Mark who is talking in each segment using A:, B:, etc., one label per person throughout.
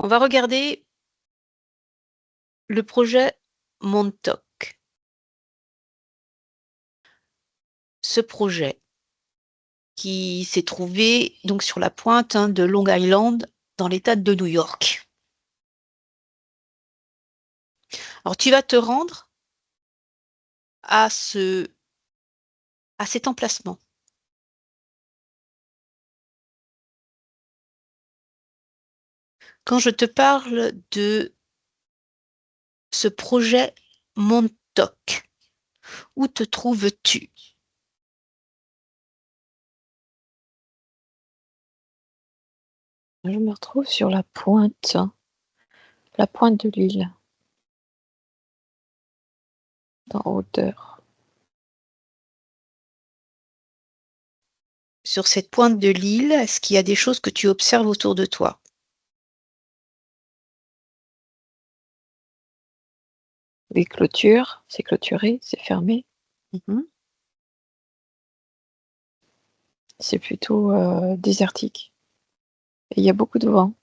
A: On va regarder le projet Montauk. Ce projet qui s'est trouvé donc sur la pointe de Long Island dans l'État de New York. Alors tu vas te rendre à cet emplacement. Quand je te parle de ce projet Montauk, où te trouves-tu?
B: Je me retrouve sur la pointe de l'île, en hauteur.
A: Sur cette pointe de l'île, est-ce qu'il y a des choses que tu observes autour de toi?
B: Les clôtures, c'est clôturé, c'est fermé.
A: Mhm.
B: C'est plutôt désertique. Et il y a beaucoup de vent.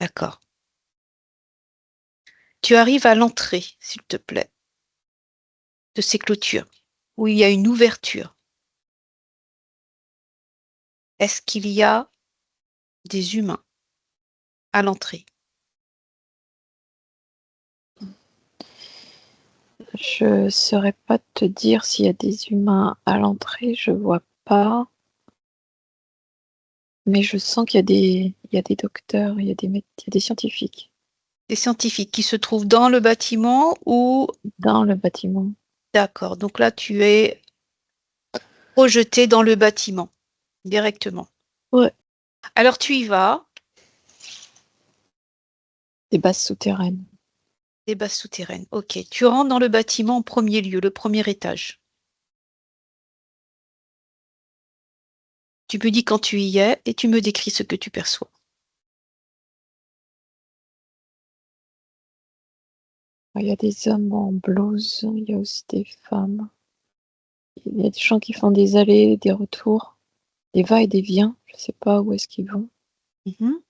A: D'accord. Tu arrives à l'entrée, s'il te plaît, de ces clôtures, où il y a une ouverture. Est-ce qu'il y a des humains à l'entrée?
B: Je saurais pas te dire s'il y a des humains à l'entrée, je vois pas. Mais je sens qu'il y a des docteurs, il y a des scientifiques
A: Des scientifiques qui se trouvent dans le bâtiment ou...
B: dans le bâtiment.
A: D'accord, donc là tu es projeté dans le bâtiment directement.
B: Ouais.
A: Alors tu y vas,
B: Des bases souterraines.
A: des bases souterraines. Ok, tu rentres dans le bâtiment en premier lieu, le premier étage. Tu me dis quand tu y es et tu me décris ce que tu perçois.
B: Il y a des hommes en blouse, il y a aussi des femmes. Il y a des gens qui font des allées, des retours, des va et des viens. Je sais pas où est-ce qu'ils vont.
A: Mhm.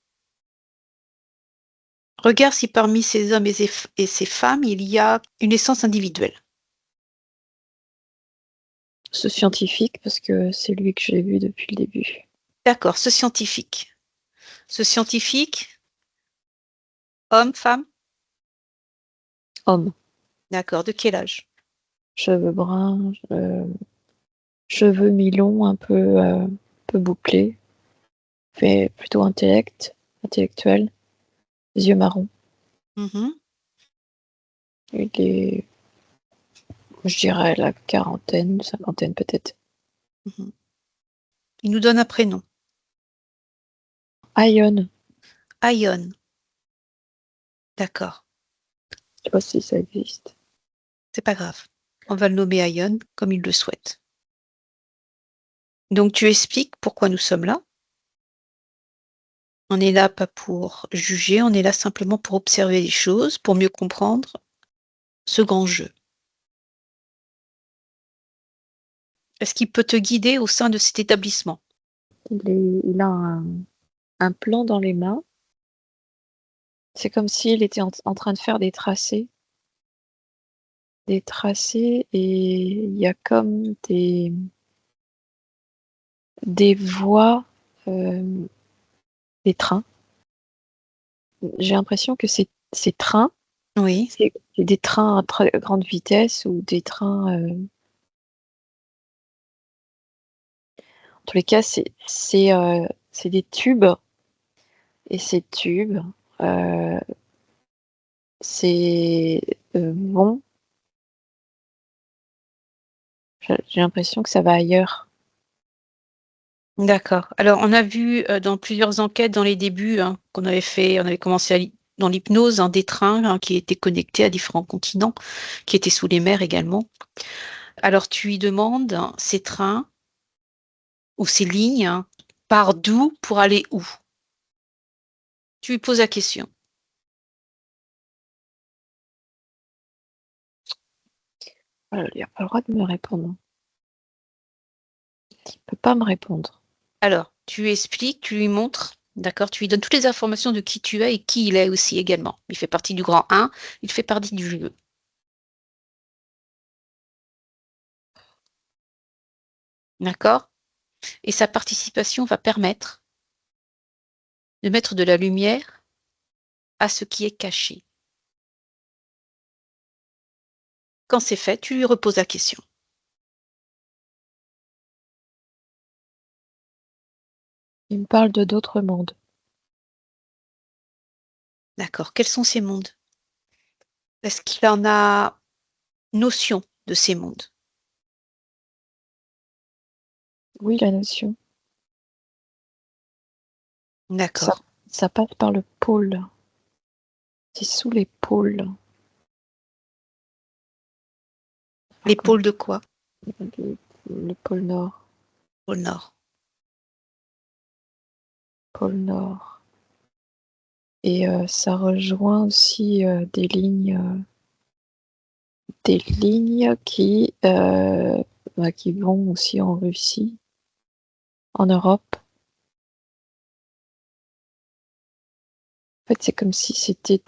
A: Regarde si parmi ces hommes et ces femmes, il y a une essence individuelle.
B: Ce scientifique, parce que c'est lui que j'ai vu depuis le début.
A: D'accord, ce scientifique. Ce scientifique, homme, femme,
B: Homme,
A: d'accord, de quel âge?
B: cheveux bruns, cheveux mi-longs, peu bouclés, fait plutôt intellectuel, yeux marrons.
A: Mhm.
B: Il est, je dirais, la quarantaine, cinquantaine peut-être.
A: Mhm. Il nous donne un prénom.
B: Ion,
A: Ion. D'accord,
B: je sais pas si ça existe.
A: c'est pas grave. On va le nommer Ion comme il le souhaite. Donc tu expliques pourquoi nous sommes là. On est là pas pour juger, on est là simplement pour observer les choses, pour mieux comprendre ce grand jeu. Est-ce qu'il peut te guider au sein de cet établissement?
B: Il a un plan dans les mains. C'est comme s'il était en train de faire des tracés, et il y a comme des voies, des trains. J'ai l'impression que ces trains,
A: Oui,
B: c'est des trains à très grande vitesse ou des trains. En tous les cas, c'est des tubes, et ces tubes, euh, c'est bon. J'ai l'impression que ça va ailleurs.
A: d'accord. Alors on a vu dans plusieurs enquêtes dans les débuts qu'on avait fait, on avait commencé dans l'hypnose, des trains qui étaient connectés à différents continents, qui étaient sous les mers également. Alors tu lui demandes, ces trains ou ces lignes partent d'où pour aller où? Tu lui poses la question.
B: Il n'a pas le droit de me répondre. Il peut pas me répondre.
A: Alors, tu lui expliques, tu lui montres, d'accord, tu lui donnes toutes les informations de qui tu es et qui il est aussi également. Il fait partie du grand 1, il fait partie du jeu. D'accord? Et sa participation va permettre de mettre de la lumière à ce qui est caché. Quand c'est fait, tu lui reposes la question.
B: Il me parle de d'autres mondes.
A: D'accord? Quels sont ces mondes? Est-ce qu'il en a notion de ces mondes?
B: Oui, la notion. Ça,
A: D'accord.
B: ça passe par le pôle. C'est sous les pôles.
A: Les
B: Comme
A: pôles de quoi?
B: le pôle Nord.
A: Pôle Nord.
B: Pôle Nord. Et ça rejoint aussi des lignes qui vont aussi en Russie, en Europe. En fait, c'est comme si c'était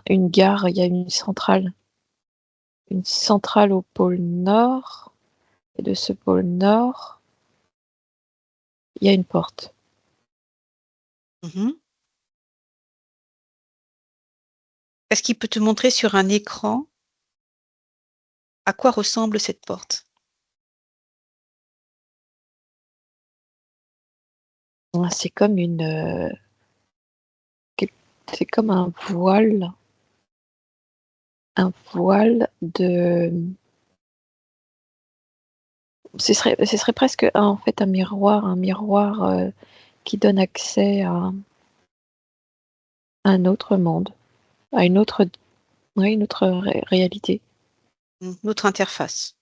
B: une gare. Il y a une centrale au pôle Nord. Et de ce pôle Nord, il y a une porte.
A: Mhm. Est-ce qu'il peut te montrer sur un écran à quoi ressemble cette porte?
B: C'est comme c'est comme un voile de. Ce serait presque en fait un miroir qui donne accès à un autre monde, à une autre réalité.
A: Notre interface.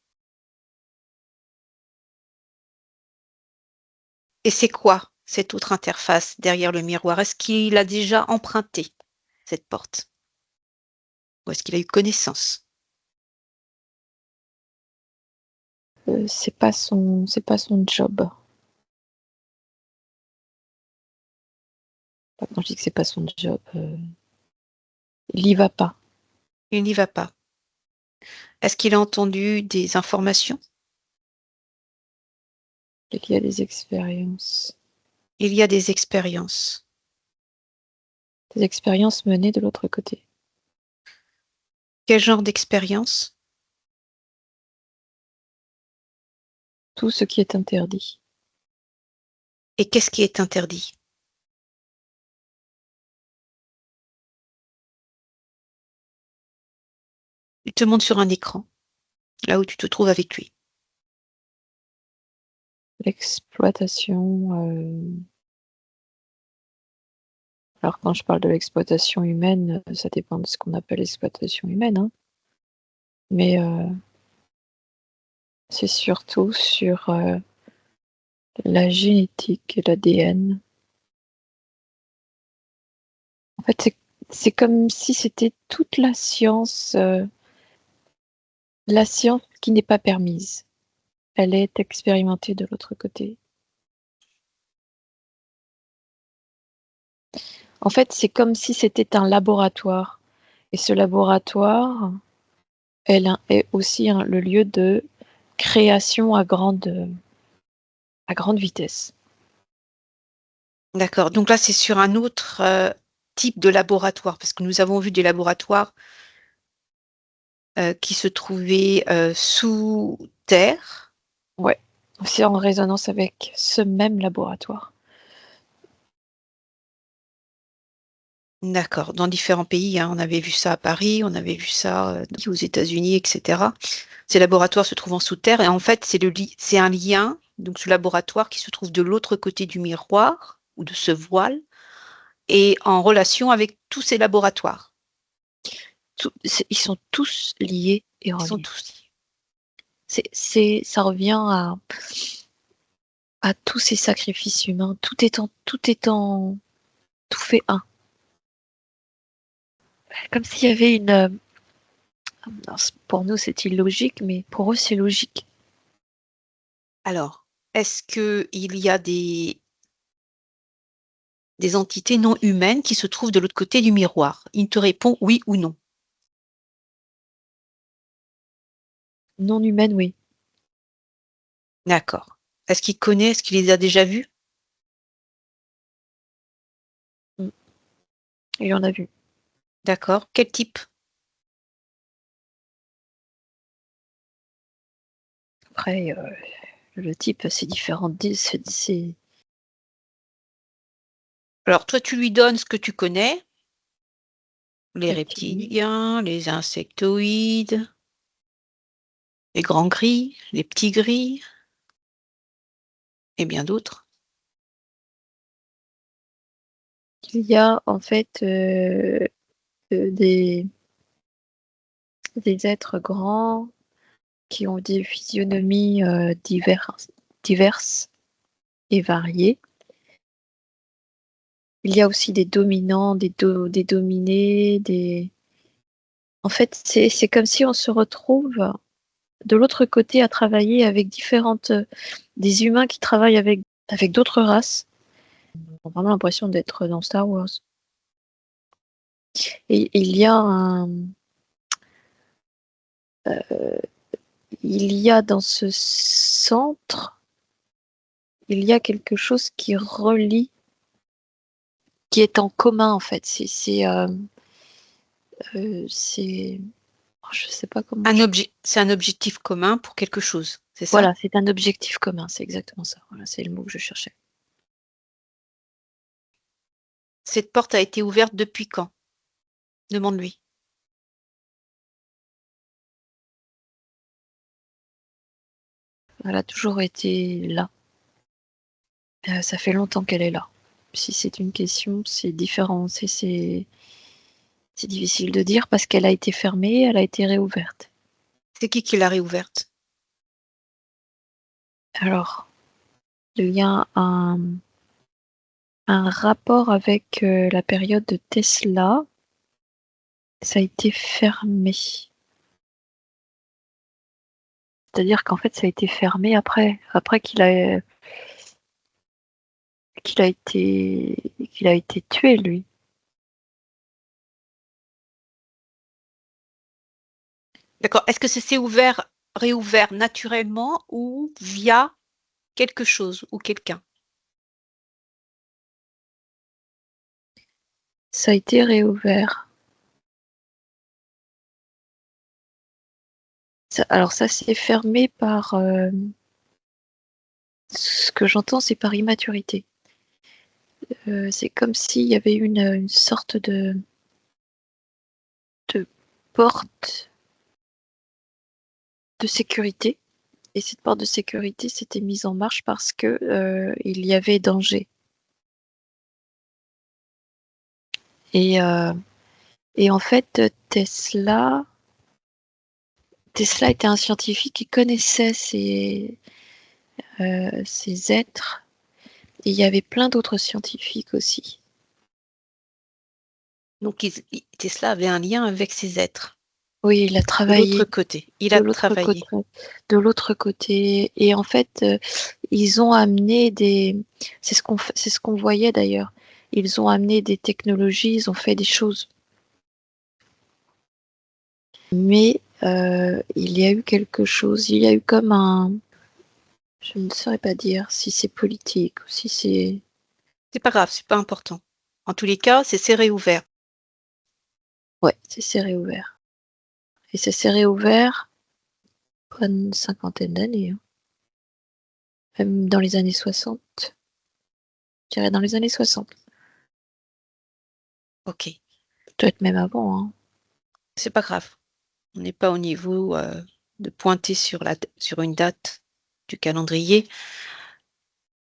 A: Et c'est quoi cette autre interface derrière le miroir? Est-ce qu'il a déjà emprunté cette porte? Ou est-ce qu'il a eu connaissance?
B: C'est pas son job. Quand je dis que c'est pas son job, il y va pas.
A: Il n'y va pas. Est-ce qu'il a entendu des informations?
B: Il y a des expériences,
A: Il y a des expériences.
B: menées de l'autre côté.
A: Quel genre d'expérience?
B: Tout ce qui est interdit.
A: Et qu'est-ce qui est interdit? Il te montre sur un écran, là où tu te trouves avec lui.
B: L'exploitation. Alors quand je parle de l'exploitation humaine, ça dépend de ce qu'on appelle l'exploitation humaine, hein. Mais c'est surtout sur la génétique et l'ADN. En fait, c'est comme si c'était toute la science qui n'est pas permise. Elle est expérimentée de l'autre côté. En fait, c'est comme si c'était un laboratoire. Et ce laboratoire, est aussi le lieu de création à grande vitesse.
A: D'accord. Donc là, c'est sur un autre type de laboratoire, parce que nous avons vu des laboratoires qui se trouvaient sous terre.
B: Ouais, c'est en résonance avec ce même laboratoire.
A: D'accord. Dans différents pays, hein. On avait vu ça à Paris, on avait vu ça aux États-Unis, etc. Ces laboratoires se trouvant sous terre, et en fait, c'est un lien, donc ce laboratoire qui se trouve de l'autre côté du miroir ou de ce voile, et en relation avec tous ces laboratoires.
B: Ils sont tous liés et
A: Ils sont
B: reliés.
A: tous.
B: Ça revient à tous ces sacrifices humains, tout fait un. Comme s'il y avait pour nous c'est illogique, mais pour eux c'est logique.
A: Alors, est-ce qu'il y a des entités non humaines qui se trouvent de l'autre côté du miroir? Il te répond oui ou non.
B: Non humaine, oui.
A: D'accord. Est-ce qu'il connaît, est-ce qu'il les a déjà vus?
B: Mmh. Il en a vu.
A: D'accord. Quel type?
B: Après, le type, c'est différent c'est
A: Alors toi, tu lui donnes ce que tu connais, les
B: reptilien.
A: reptiliens, les insectoïdes, les grands gris, les petits gris et bien d'autres.
B: Il y a en fait, des êtres grands qui ont des physionomies, diverses et variées. Il y a aussi des dominants, des dominés, en fait, c'est comme si on se retrouve de l'autre côté à travailler avec différentes, des humains qui travaillent avec d'autres races. On a vraiment l'impression d'être dans Star Wars. Et il y a dans ce centre, il y a quelque chose qui relie, qui est en commun en fait. Je sais pas comment
A: C'est un objectif commun pour quelque chose, c'est ça?
B: voilà, c'est un objectif commun, c'est exactement ça. Voilà, c'est le mot que je cherchais.
A: Cette porte a été ouverte depuis quand? Demande-lui.
B: Elle a toujours été là. Ça fait longtemps qu'elle est là. Si c'est une question, c'est différent. C'est difficile de dire parce qu'elle a été fermée, elle a été réouverte.
A: C'est qui l'a réouverte?
B: Alors, il y a un rapport avec, la période de Tesla. Ça a été fermé. C'est-à-dire qu'en fait, ça a été fermé après qu'il a été tué, lui.
A: D'accord. Est-ce que ça s'est réouvert naturellement ou via quelque chose ou quelqu'un?
B: Ça a été réouvert. Alors ça s'est fermé par, ce que j'entends, c'est par immaturité. C'est comme s'il y avait une sorte de porte de sécurité, et cette porte de sécurité s'était mise en marche parce que, il y avait danger. Et en fait, Tesla était un scientifique qui connaissait ces êtres, et il y avait plein d'autres scientifiques aussi.
A: Donc Tesla avait un lien avec ces êtres.
B: Oui, il a
A: De l'autre
B: travaillé
A: côté. Il
B: de
A: a
B: l'autre
A: travaillé.
B: côté de l'autre côté, et en fait, ils ont amené c'est ce qu'on voyait d'ailleurs. Ils ont amené des technologies, ils ont fait des choses. Mais, il y a eu quelque chose, il y a eu comme je ne saurais pas dire si c'est politique ou si c'est
A: C'est pas grave, c'est pas important. En tous les cas, c'est réouvert.
B: ouais, ça s'est réouvert, et ça s'est réouvert bonne cinquantaine d'années, hein. Même dans les années 60. Je dirais dans les années 60.
A: OK.
B: Peut-être même avant, hein.
A: C'est pas grave. On n'est pas au niveau, de pointer sur une date du calendrier.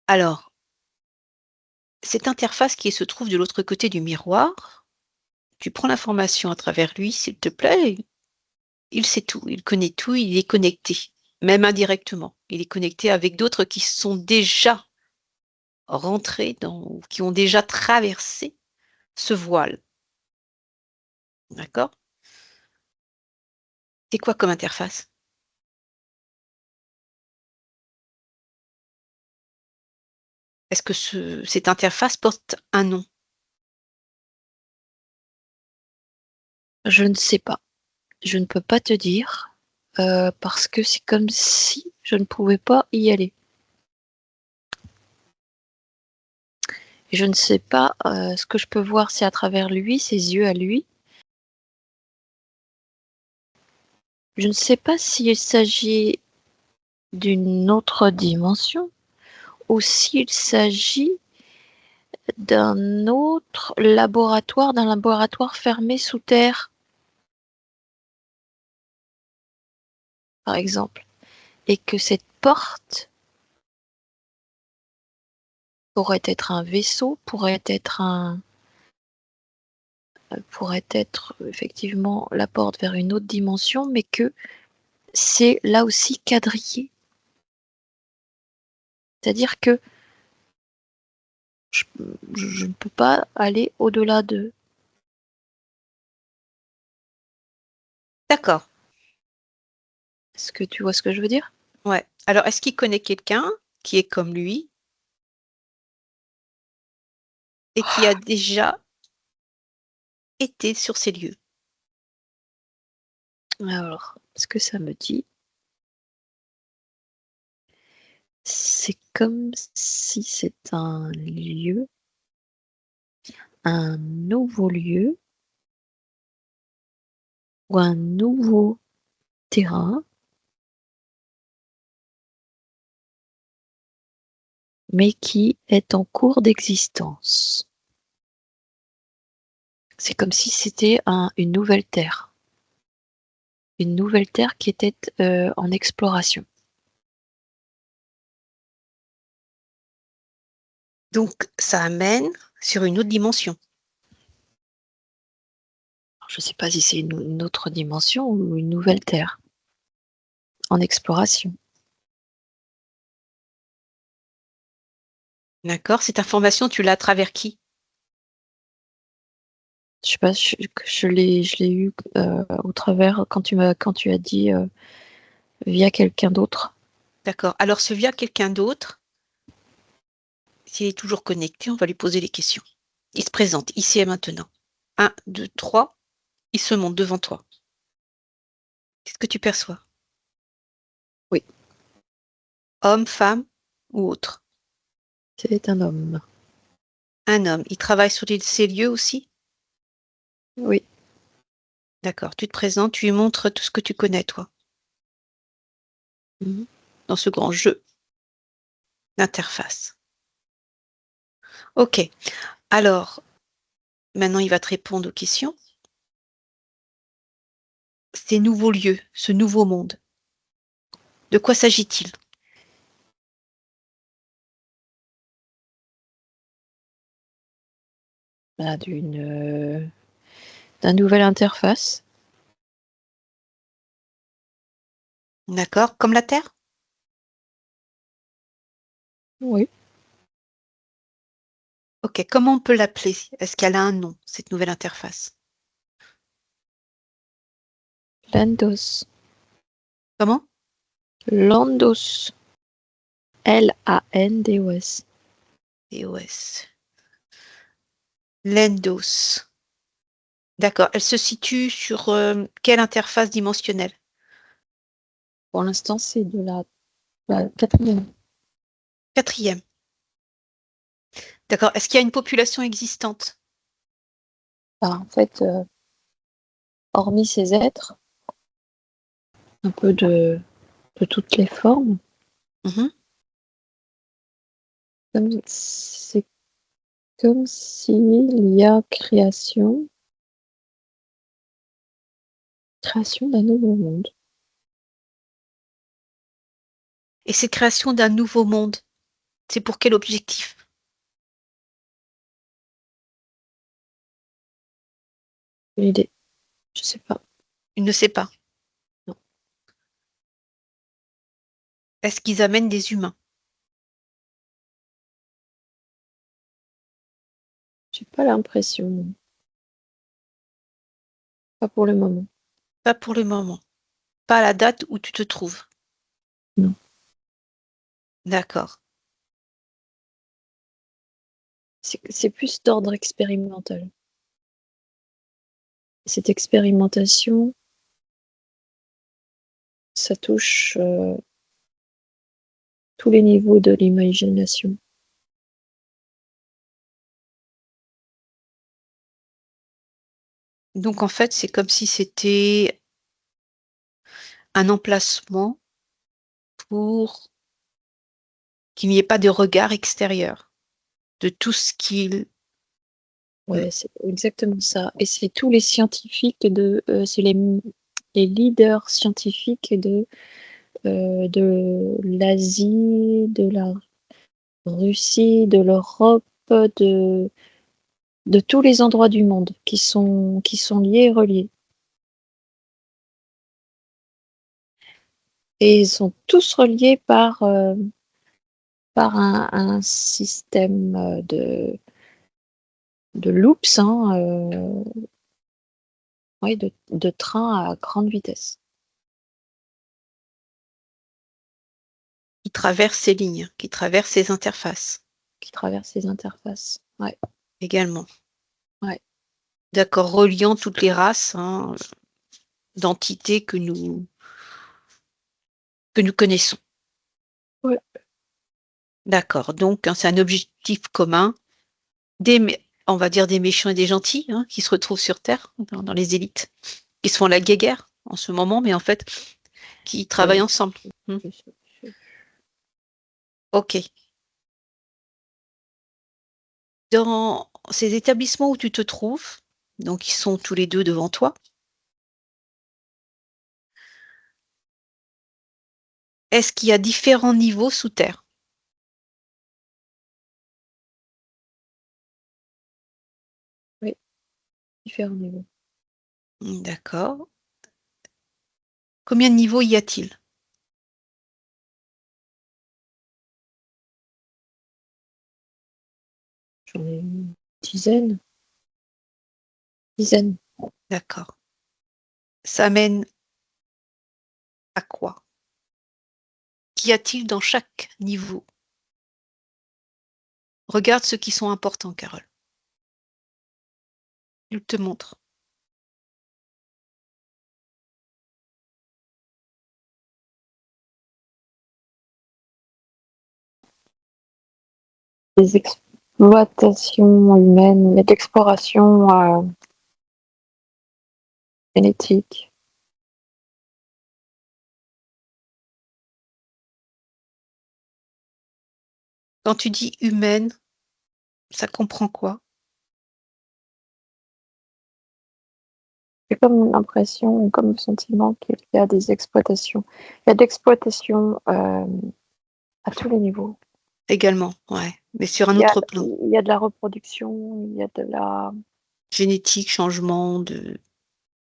A: Alors, cette interface qui se trouve de l'autre côté du miroir, tu prends l'information à travers lui, s'il te plaît. Il sait tout, il connaît tout, il est connecté, même indirectement. Il est connecté avec d'autres qui sont déjà rentrés ou qui ont déjà traversé ce voile. D'accord? C'est quoi comme interface? Est-ce que cette interface porte un nom?
B: Je ne sais pas. Je ne peux pas te dire, parce que c'est comme si je ne pouvais pas y aller. Je ne sais pas, ce que je peux voir, c'est à travers lui, ses yeux à lui. Je ne sais pas s'il s'agit d'une autre dimension ou s'il s'agit d'un autre laboratoire, d'un laboratoire fermé sous terre, par exemple, et que cette porte pourrait être un vaisseau, pourrait être effectivement la porte vers une autre dimension, mais que c'est là aussi quadrillé. C'est-à-dire que je ne peux pas aller au-delà de.
A: D'accord.
B: Est-ce que tu vois ce que je veux dire?
A: Ouais. Alors, est-ce qu'il connaît quelqu'un qui est comme lui et qui a déjà été sur ces lieux?
B: Alors, ce que ça me dit, c'est comme si c'est un lieu, un nouveau lieu ou un nouveau terrain, mais qui est en cours d'existence. C'est comme si c'était une nouvelle terre. Une nouvelle terre qui était en exploration.
A: Donc, ça amène sur une autre dimension.
B: Je ne sais pas si c'est une autre dimension ou une nouvelle terre en exploration.
A: D'accord? Cette information, tu l'as à travers qui?
B: Je sais pas, je l'ai eu au travers quand tu as dit via quelqu'un d'autre.
A: D'accord. Alors, ce via quelqu'un d'autre, s'il est toujours connecté, on va lui poser les questions. Il se présente ici et maintenant. 1, 2, 3. Il se montre devant toi. Qu'est-ce que tu perçois?
B: Oui,
A: Homme, femme ou autre?
B: c'est un homme.
A: Un homme. Il travaille sur ces lieux aussi?
B: Oui.
A: D'accord. Tu te présentes, tu lui montres tout ce que tu connais, toi,
B: Mhm.
A: dans ce grand jeu d'interface. OK. Alors, maintenant, il va te répondre aux questions. Ces nouveaux lieux, ce nouveau monde, de quoi s'agit-il?
B: Bah, d'un nouvelle interface.
A: D'accord? Comme la Terre?
B: Oui.
A: OK. Comment on peut l'appeler? Est-ce qu'elle a un nom, cette nouvelle interface?
B: Landos.
A: Comment?
B: Landos. Landos.
A: EOS. Lendos. D'accord. Elle se situe sur quelle interface dimensionnelle?
B: Pour l'instant, c'est de la quatrième.
A: Quatrième. D'accord. Est-ce qu'il y a une population existante?
B: Bah, en fait, hormis ces êtres, un peu de toutes les formes,
A: Mhm.
B: c'est comme s'il y a création d'un nouveau monde.
A: Et cette création d'un nouveau monde, c'est pour quel objectif?
B: Une idée, je sais pas.
A: Il ne sait pas.
B: Non,
A: Est-ce qu'ils amènent des humains?
B: j'ai pas l'impression, non. Pas pour le moment.
A: Pas pour le moment. Pas à la date où tu te trouves.
B: Non.
A: D'accord.
B: c'est plus d'ordre expérimental. Cette expérimentation, ça touche tous les niveaux de l'imagination.
A: Donc en fait, c'est comme si c'était un emplacement pour qu'il n'y ait pas de regard extérieur de tout ce qu'il...
B: Ouais, c'est exactement ça. Et c'est tous les scientifiques c'est les leaders scientifiques de l'Asie, de la Russie, de l'Europe, de, de tous les endroits du monde qui sont liés et reliés. Et ils sont tous reliés par un système de loops, hein, ouais, de trains à grande vitesse.
A: qui traverse ces lignes, qui traverse ces interfaces
B: Qui traversent ces interfaces. Ouais,
A: également.
B: ouais.
A: D'accord, reliant toutes les races hein, d'entités que nous connaissons.
B: Ouais.
A: D'accord, donc hein, c'est un objectif commun, on va dire des méchants et des gentils hein, qui se retrouvent sur Terre, dans les élites, qui se font la guéguerre en ce moment, mais en fait, qui travaillent ensemble. Hmm. Ok. Dans ces établissements où tu te trouves, donc ils sont tous les deux devant toi, est-ce qu'il y a différents niveaux sous terre?
B: Oui, différents niveaux.
A: D'accord. Combien de niveaux y a-t-il?
B: J'en ai une dizaine. Dizaine.
A: D'accord. Ça mène à quoi? Qu'y a-t-il dans chaque niveau? Regarde ceux qui sont importants, Carole. Je te montre.
B: Des exploitations humaines, il y a de l'exploration génétique.
A: Quand tu dis humaine, ça comprend quoi?
B: J'ai comme l'impression, comme le sentiment qu'il y a des exploitations. Il y a de l'exploitation à tous les niveaux.
A: Également, ouais, mais sur un
B: Il y a,
A: autre plan.
B: il y a de la reproduction, il y a de la...
A: Génétique, changement, de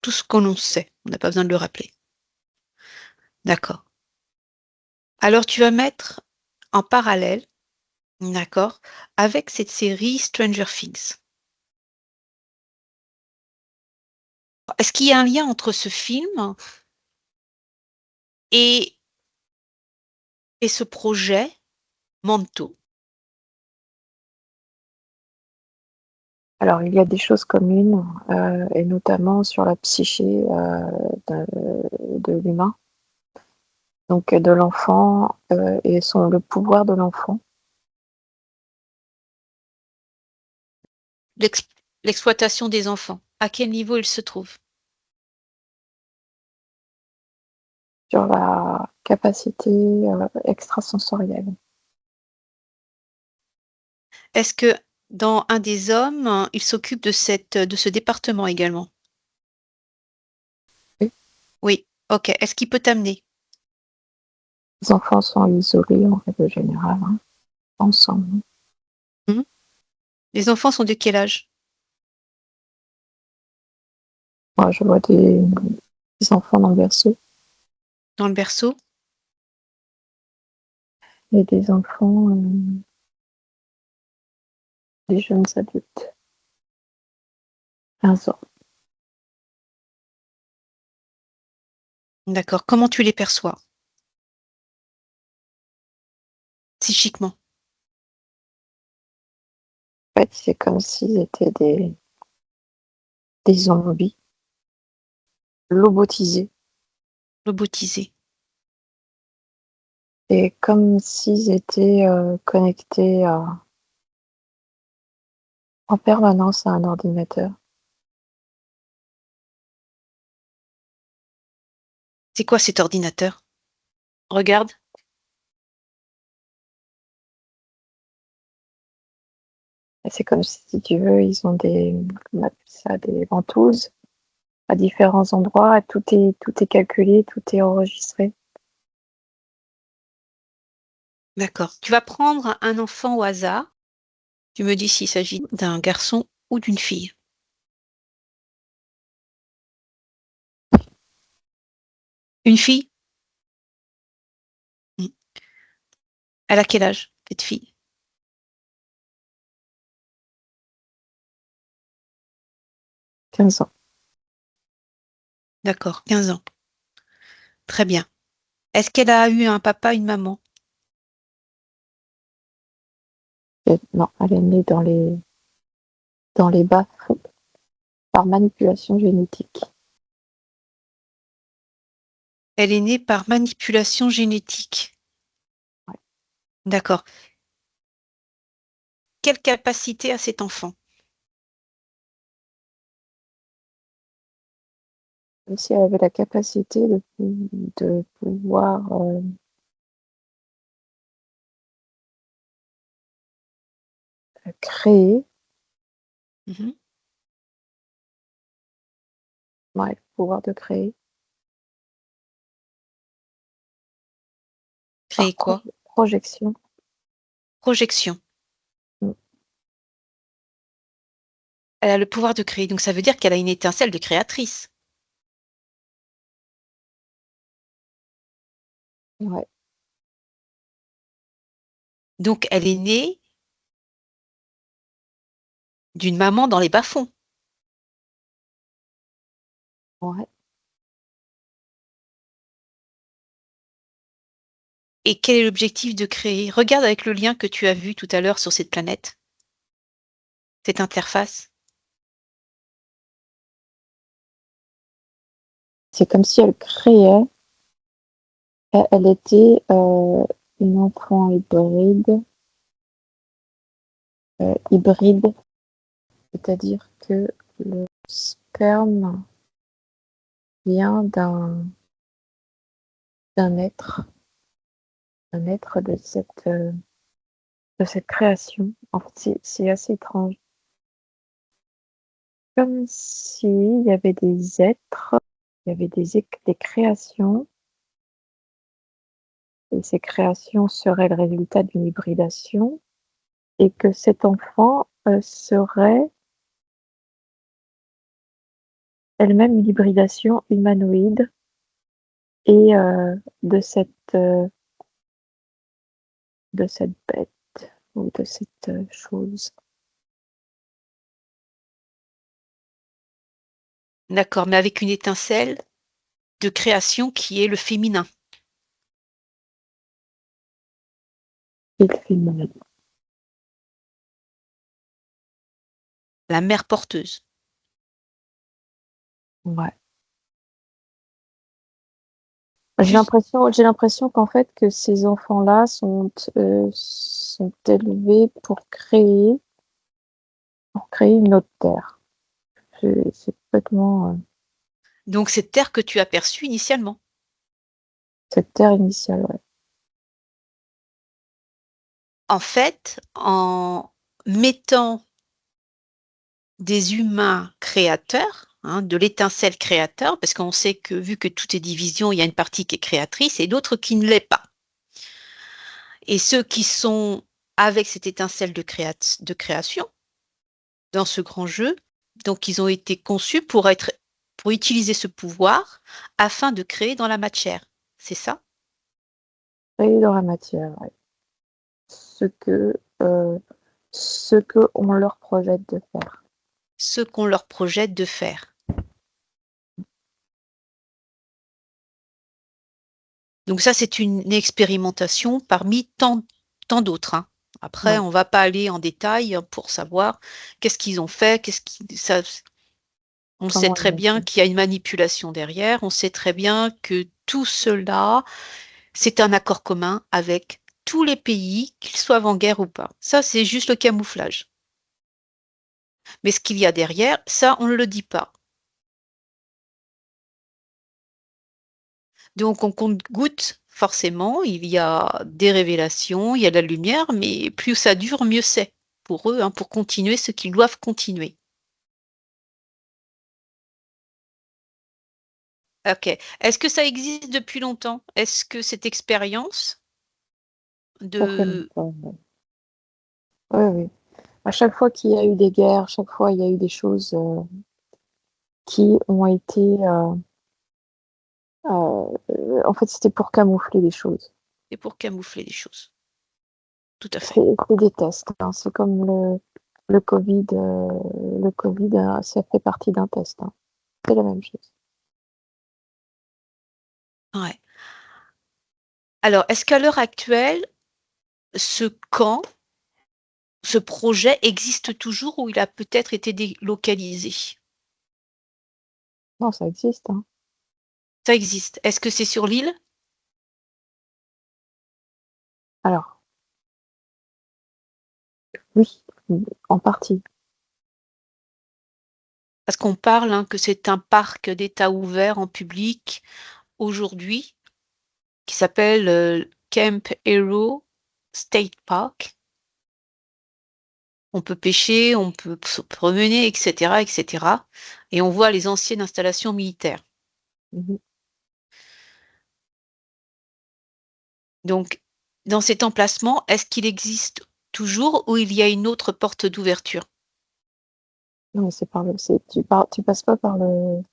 A: tout ce qu'on sait. On n'a pas besoin de le rappeler. D'accord. Alors tu vas mettre en parallèle, d'accord, avec cette série Stranger Things. Est-ce qu'il y a un lien entre ce film et, et ce projet Manto?
B: Alors, il y a des choses communes, et notamment sur la psyché de l'humain, donc de l'enfant et le pouvoir de l'enfant.
A: L'ex- L'exploitation des enfants. À quel niveau il se trouve?
B: Sur la capacité extrasensorielle.
A: Est-ce que dans un des hommes, il s'occupe de de ce département également?
B: Oui.
A: Oui. Ok. Est-ce qu'il peut t'amener?
B: Les enfants sont isolés en règle générale, hein, ensemble.
A: Hmm. Les enfants sont de quel âge?
B: Moi, je vois des enfants dans le berceau
A: Dans le berceau?
B: et des enfants, des jeunes adultes, 15 ans.
A: D'accord. Comment tu les perçois? Psychiquement?
B: En fait, c'est comme s'ils étaient des zombies lobotisés.
A: Robotisés.
B: Et comme s'ils étaient connectés en permanence à un ordinateur.
A: C'est quoi cet ordinateur? Regarde.
B: Et c'est comme si tu veux, ils ont on appelle ça des ventouses à différents endroits. Tout est calculé, tout est enregistré.
A: D'accord. Tu vas prendre un enfant au hasard. Tu me dis s'il s'agit d'un garçon ou d'une fille. Une fille? Hmm. Elle a quel âge, cette fille?
B: 15 ans.
A: D'accord, 15 ans. Très bien. Est-ce qu'elle a eu un papa, une maman?
B: Non, elle est née dans les bas-fonds par manipulation génétique.
A: Elle est née par manipulation génétique.
B: Ouais.
A: D'accord. Quelle capacité a cet enfant?
B: Comme si elle avait la capacité de pouvoir créer,
A: Mhm.
B: ouais, le pouvoir de créer par
A: Créer quoi?
B: projection.
A: Projection.
B: Mm.
A: Elle a le pouvoir de créer, donc ça veut dire qu'elle a une étincelle de créatrice.
B: Ouais,
A: Donc elle est née d'une maman dans les bas-fonds.
B: ouais.
A: Et quel est l'objectif de créer? Regarde avec le lien que tu as vu tout à l'heure sur cette planète, cette interface.
B: C'est comme si elle créait. Elle était une enfant hybride, c'est-à-dire que le sperme vient d'un être, un être de cette création. En fait, c'est assez étrange. Comme s'il y avait des êtres, il y avait des créations, et ces créations seraient le résultat d'une hybridation, et que cet enfant serait elle-même une hybridation humanoïde et de cette bête ou de cette chose.
A: D'accord, mais avec une étincelle de création qui est le féminin,
B: Et le féminin.
A: la mère porteuse.
B: Ouais.
A: Juste,
B: J'ai l'impression qu'en fait que ces enfants-là sont élevés pour créer une autre terre. C'est complètement
A: donc cette terre que tu as perçue initialement.
B: cette terre initiale, ouais.
A: En fait, en mettant des humains créateurs, hein, de l'étincelle créateur, parce qu'on sait que vu que tout est division, il y a une partie qui est créatrice et d'autres qui ne l'est pas. Et ceux qui sont avec cette étincelle de création dans ce grand jeu, donc ils ont été conçus pour utiliser ce pouvoir afin de créer dans la matière. C'est ça?
B: Créer dans la matière, ouais. Ce que, euh, ce que on leur projette de faire.
A: Ce qu'on leur projette de faire. Donc ça, c'est une expérimentation parmi tant d'autres, hein. Après, on va pas aller en détail pour savoir qu'est-ce qu'ils ont fait, on sait
B: Comment
A: très
B: ils ont
A: bien
B: fait.
A: qu'il y a une manipulation derrière, on sait très bien que tout cela, c'est un accord commun avec tous les pays, qu'ils soient en guerre ou pas. Ça, c'est juste le camouflage. Mais ce qu'il y a derrière, ça, on ne le dit pas. Donc, on compte-goutte, forcément, il y a des révélations, il y a de la lumière, mais plus ça dure, mieux c'est pour eux, hein, pour continuer ce qu'ils doivent continuer. Ok. Est-ce que ça existe depuis longtemps? Est-ce que cette expérience
B: Ça fait
A: de...
B: longtemps, ouais. Oui, oui. À chaque fois qu'il y a eu des guerres, chaque fois il y a eu des choses qui ont été... en fait, c'était pour camoufler les choses.
A: Et pour camoufler les choses. Tout à fait.
B: C'est des tests, hein. C'est comme le Covid. Le Covid, ça fait partie d'un test, hein. C'est la même chose.
A: Ouais. Alors, est-ce qu'à l'heure actuelle, ce camp, ce projet existe toujours ou il a peut-être été délocalisé?
B: Non, ça existe, hein.
A: Ça existe. Est-ce que c'est sur l'île?
B: Alors, oui, en partie.
A: Parce qu'on parle hein, que c'est un parc d'État ouvert en public aujourd'hui qui s'appelle Camp Hero State Park. On peut pêcher, on peut se promener, etc., etc. Et on voit les anciennes installations militaires.
B: Mhm.
A: Donc, dans cet emplacement, est-ce qu'il existe toujours ou il y a une autre porte d'ouverture?
B: Non, mais tu passes pas par le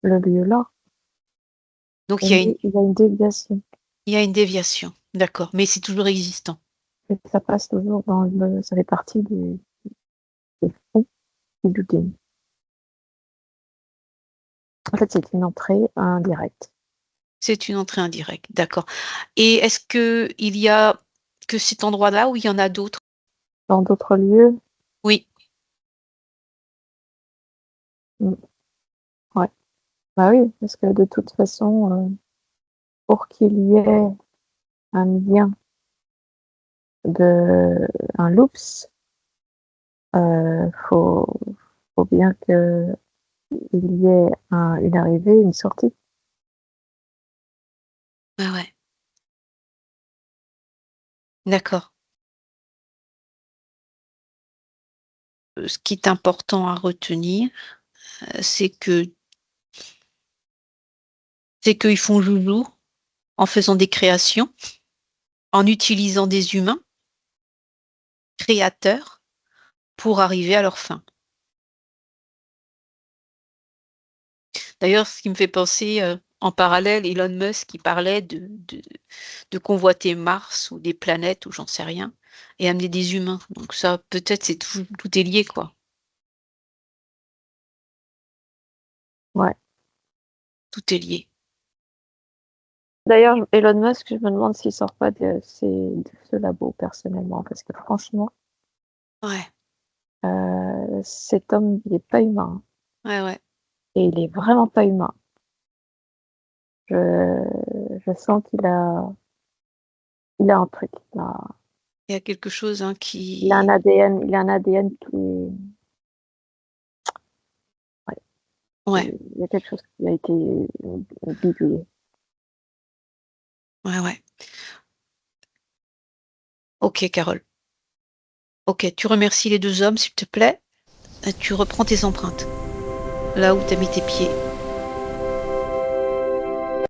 B: lieu là.
A: Donc,
B: Il y a une déviation.
A: il y a une déviation. D'accord, mais c'est toujours existant.
B: Et ça passe toujours ça fait partie des fonds du building. En fait, c'est une entrée indirecte.
A: C'est une entrée indirecte, d'accord. Et est-ce que il y a que cet endroit-là ou il y en a d'autres?
B: Dans d'autres lieux,
A: Oui,
B: mm, ouais. Bah oui, parce que de toute façon, pour qu'il y ait un lien un loops, faut, faut bien qu'il y ait une arrivée, une sortie.
A: ah ouais, d'accord. Ce qui est important à retenir, c'est qu'ils font joujou en faisant des créations, en utilisant des humains créateurs pour arriver à leur fin. D'ailleurs, ce qui me fait penser, en parallèle, Elon Musk qui parlait de convoiter Mars ou des planètes ou j'en sais rien et amener des humains. Donc ça, peut-être, c'est tout est lié, quoi.
B: Ouais.
A: Tout est lié.
B: D'ailleurs, Elon Musk, je me demande s'il sort pas de ce labo personnellement, parce que franchement,
A: Ouais,
B: cet homme, il est pas humain,
A: ouais, ouais.
B: et il est vraiment pas humain. Je, je sens il a un truc.
A: Il y a quelque chose, hein,
B: Il a un
A: qui
B: ADN, il a un ADN qui est, ouais,
A: ouais,
B: il y a quelque chose qui a été bidouillé.
A: ouais, ouais. OK, Carole. OK, tu remercies les 2 hommes, s'il te plaît. Tu reprends tes empreintes, là où tu as mis tes pieds.